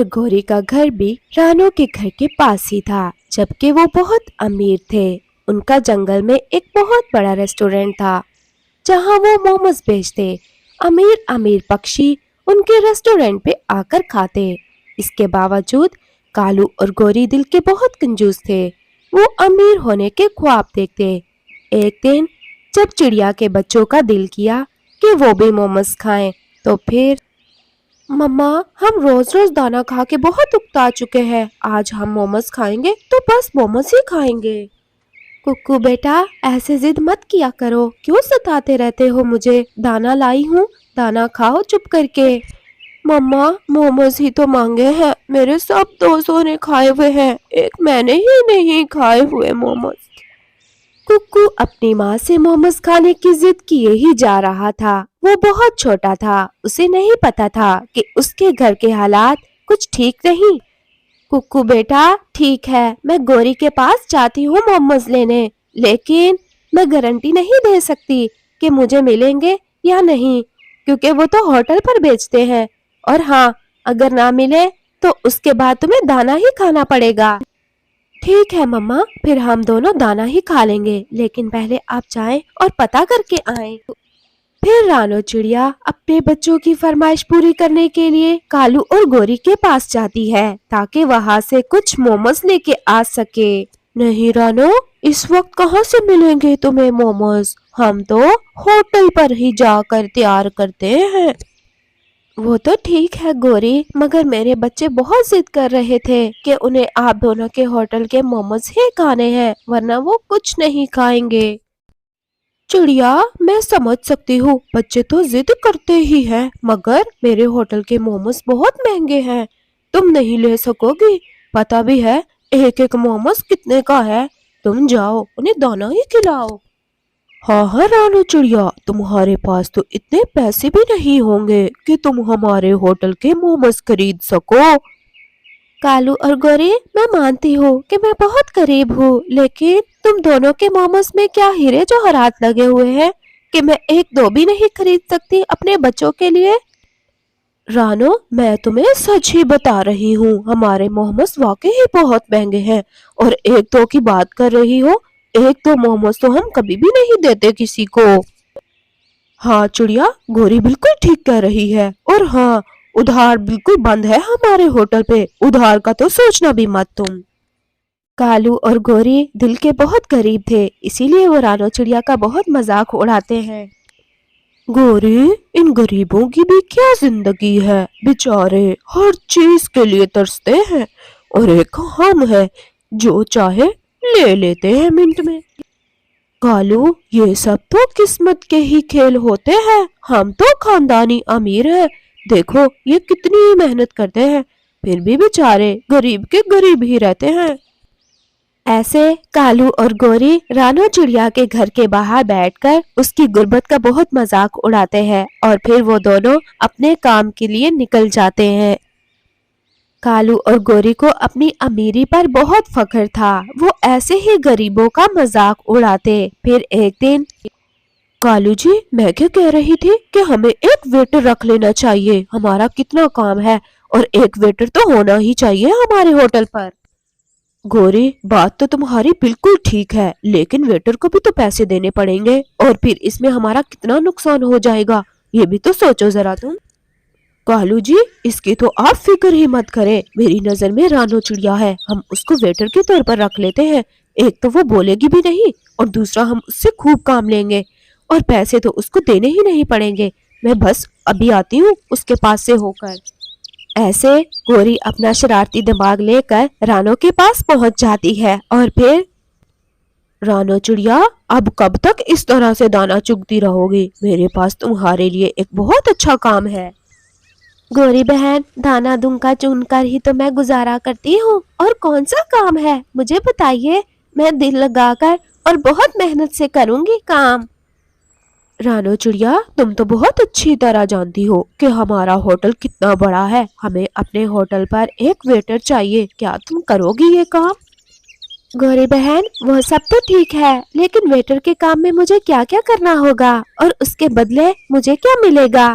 اور گوری کا گھر بھی رانو کے گھر کے پاس ہی تھا، جبکہ وہ بہت امیر تھے۔ ان کا جنگل میں ایک بہت بڑا ریسٹورینٹ تھا جہاں وہ موموز بیچتے۔ امیر امیر پکشی ان کے ریسٹورینٹ پہ آ کر کھاتے۔ اس کے باوجود کالو اور گوری دل کے بہت کنجوس تھے۔ وہ امیر ہونے کے خواب دیکھتے۔ ایک دن جب چڑیا کے بچوں کا دل کیا کہ وہ بھی موموز کھائیں، تو پھر مما ہم روز روز دانا کھا کے بہت اکتا چکے ہیں، آج ہم موموز کھائیں گے تو بس موموز ہی کھائیں گے۔ ککو بیٹا ایسے ضد مت کیا کرو، کیوں ستاتے رہتے ہو مجھے؟ دانا لائی ہوں، دانا کھاؤ چپ کر کے۔ مما موموز ہی تو مانگے ہیں، میرے سب دوستوں نے کھائے ہوئے ہیں، ایک میں نے ہی نہیں کھائے ہوئے موموز۔ ککو اپنی ماں سے موموز کھانے کی ضد کیے ہی جا رہا تھا۔ وہ بہت چھوٹا تھا، اسے نہیں پتا تھا کہ اس کے گھر کے حالات کچھ ٹھیک نہیں۔ ککو بیٹا ٹھیک ہے، میں گوری کے پاس جاتی ہوں موموز لینے، لیکن میں گارنٹی نہیں دے سکتی کہ مجھے ملیں گے یا نہیں، کیونکہ وہ تو ہوٹل پر بیچتے ہیں، اور ہاں اگر نہ ملے تو اس کے بعد تمہیں دانا ہی کھانا پڑے گا۔ ٹھیک ہے مما، پھر ہم دونوں دانا ہی کھا لیں گے، لیکن پہلے آپ جائیں اور پتہ کر کے آئیں۔ پھر رانو چڑیا اپنے بچوں کی فرمائش پوری کرنے کے لیے کالو اور گوری کے پاس جاتی ہے تاکہ وہاں سے کچھ موموز لے کے آ سکے۔ نہیں رانو، اس وقت کہاں سے ملیں گے تمہیں موموز؟ ہم تو ہوٹل پر ہی جا کر تیار کرتے ہیں۔ وہ تو ٹھیک ہے گوری، مگر میرے بچے بہت ضد کر رہے تھے کہ انہیں آپ دونوں کے ہوٹل کے موموز ہی کھانے ہیں، ورنہ وہ کچھ نہیں کھائیں گے۔ چڑیا میں سمجھ سکتی ہوں، بچے تو ضد کرتے ہی ہیں، مگر میرے ہوٹل کے موموز بہت مہنگے ہیں، تم نہیں لے سکو گی؟ پتہ بھی ہے ایک ایک موموز کتنے کا ہے، تم جاؤ انہیں دانا ہی کھلاؤ۔ ہاں ہاں رانو چڑیا، تمہارے پاس تو اتنے پیسے بھی نہیں ہوں گے کہ تم ہمارے ہوٹل کے موموز خرید سکو۔ کالو اور گوری میں مانتی ہوں کہ میں بہت غریب ہوں، لیکن تم دونوں کے موموز میں کیا ہیرے جواہرات لگے ہوئے ہیں کہ میں ایک دو بھی نہیں خرید سکتی اپنے بچوں کے لیے؟ رانو میں تمہیں سچ ہی بتا رہی ہوں، ہمارے موموز واقعی بہت مہنگے ہیں، اور ایک دو کی بات کر رہی ہو، ایک دو موموز تو ہم کبھی بھی نہیں دیتے کسی کو۔ ہاں چڑیا، گوری بالکل ٹھیک کہہ رہی ہے، اور ہاں ادھار بالکل بند ہے ہمارے ہوٹل پہ، ادھار کا تو سوچنا بھی مت تم۔ کالو اور گوری دل کے بہت غریب تھے، اسی لیے وہ رانو چڑیا کا بہت مذاق اڑاتے ہیں۔ گوری ان غریبوں کی بھی کیا زندگی ہے، بیچارے ہر چیز کے لیے ترستے ہیں، اور ایک ہم ہے جو چاہے لے لیتے ہیں منٹ میں۔ کالو یہ سب تو قسمت کے ہی کھیل ہوتے ہیں، ہم تو خاندانی امیر ہیں، دیکھو یہ کتنی محنت کرتے ہیں، پھر بھی بیچارے غریب کے غریب ہی رہتے ہیں۔ ایسے کالو اور گوری رانو چڑیا کے گھر کے باہر بیٹھ کر اس کی غربت کا بہت مذاق اڑاتے ہیں، اور پھر وہ دونوں اپنے کام کے لیے نکل جاتے ہیں۔ کالو اور گوری کو اپنی امیری پر بہت فخر تھا، وہ ایسے ہی غریبوں کا مذاق اڑاتے۔ پھر ایک دن کالو جی میں کیا کہہ رہی تھی کہ ہمیں ایک ویٹر رکھ لینا چاہیے، ہمارا کتنا کام ہے، اور ایک ویٹر تو ہونا ہی چاہیے ہمارے ہوٹل پر۔ گوری بات تو تمہاری بالکل ٹھیک ہے، لیکن ویٹر کو بھی تو پیسے دینے پڑیں گے، اور پھر اس میں ہمارا کتنا نقصان ہو جائے گا، یہ بھی تو سوچو ذرا تم۔ کالو جی اس کی تو آپ فکر ہی مت کریں، میری نظر میں رانو چڑیا ہے، ہم اس کو ویٹر کے طور پر رکھ لیتے ہیں، ایک تو وہ بولے گی بھی نہیں، اور دوسرا ہم اس سے خوب کام لیں گے، اور پیسے تو اس کو دینے ہی نہیں پڑیں گے۔ میں بس ابھی آتی ہوں اس کے پاس سے ہو کر۔ ایسے گوری اپنا شرارتی دماغ لے کر رانو کے پاس پہنچ جاتی ہے، اور پھر رانو چڑیا اب کب تک اس طرح سے دانا چگتی رہو گی؟ میرے پاس تمہارے لیے ایک بہت اچھا کام ہے۔ گوری بہن دانا دنکا چن کر ہی تو میں گزارا کرتی ہوں، اور کون سا کام ہے مجھے بتائیے، میں دل لگا کر اور بہت محنت سے کروں گی کام۔ رانو چڑیا تم تو بہت اچھی طرح جانتی ہو کہ ہمارا ہوٹل کتنا بڑا ہے، ہمیں اپنے ہوٹل پر ایک ویٹر چاہیے، کیا تم کرو گی یہ کام؟ گوری بہن وہ سب تو ٹھیک ہے، لیکن ویٹر کے کام میں مجھے کیا کیا کرنا ہوگا، اور اس کے بدلے مجھے کیا ملے گا؟